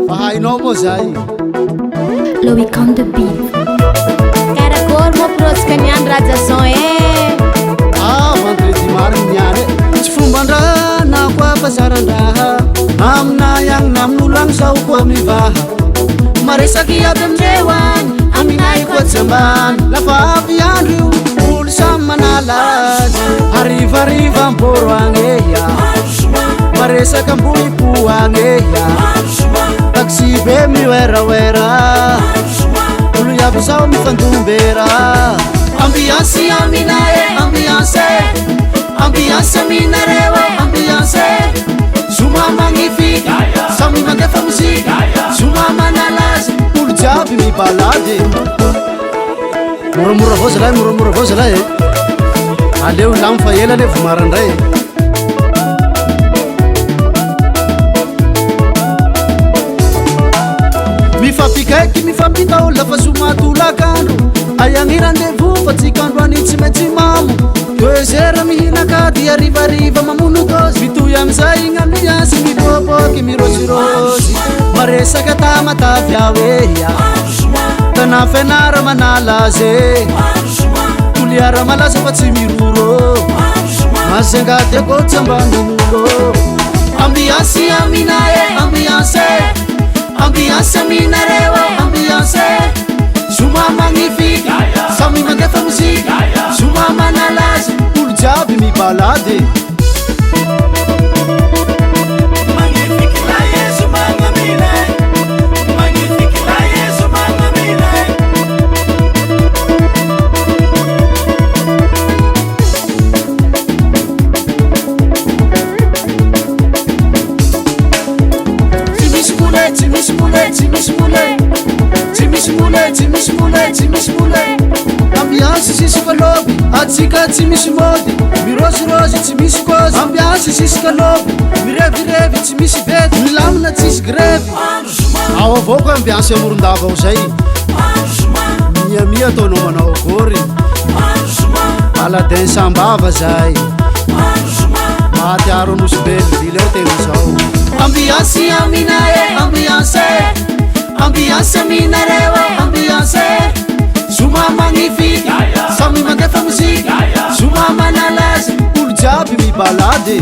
fa hainao moa zay Le week-end de beat. Karakory moa pirotsika niany Rajason vendredi mariny niany tsy fomban-drana koa fazaran-draha amina iagnina amin'olo agny zao koa mivaha maresaky aby amindreo agny aminay koa tsy ambany lafa avy andro io olo samy manalazy arivariva amboro agny eya maresaky ambohipo agny eya taxi be mioeraoera olo iaby zao mifandombera ambiance aminay ambiance ambiance aminareo ambiance zoma magnifique samy mandefa mozika zoma manalazy olo jiaby mibalady moramora avao zalahy moramora avao zalahy aleo lamy fa ela le vomarandray mifampikaiky mifampitao lafa zomatolakandro ayagny rendez-vous fa tsikandro any tsy maintsy mamo 2 heures mihinakady arivariva mamono gosy mitoy amizay gn'ambiance miboaboaky mirosirosy maresaky tamatavy ao eya tana fianara manalazy toliara malaza fa tsy miroro mazengady akotsy ambanin'olo ambiance aminay ambiance ambiance aminareo ambiance zoma magnifique samy mandefa mozika zoma manalazy olo jiaby mibalady ambiance sisy kaloby atsika tsy misy mody mirosirosy tsy misy kozy ambiance sisy kaloby mirevirevy tsy misy vety milamina tsisy grevy ao avao koa ambiance amorondava ao zay miamia ataonao manao akory aladin sambava zay mahatiaro anosy belville ao tegna zao ambiance aminay ambiance ambiance aminareo ambiance zoma magnifique samy mandefa mozika zoma manalazy olo jiaby mibalady